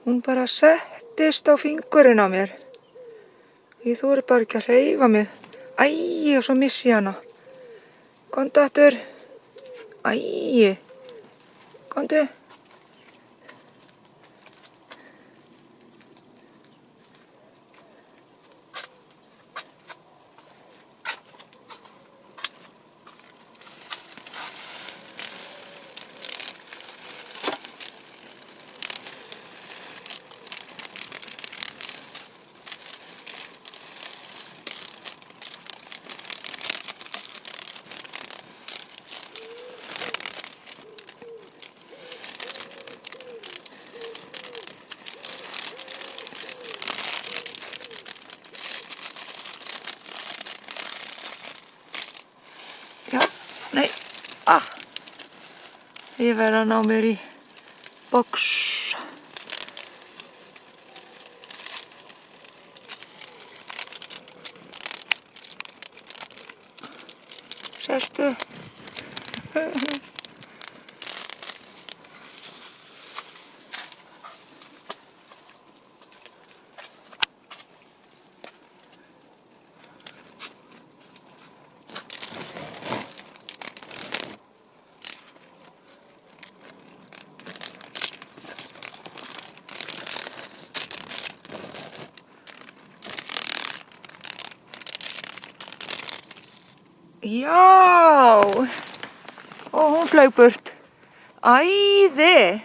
Hún bara settist á fingurinn á mér. Ég þori bara ekki að hreyfa mig. Æi, og svo missi ég hana. Komdu aftur. Æi. Komdu. Já, nei, ég verð að ná mér í box. Sértu. Já, og hún flaug burt. Æði.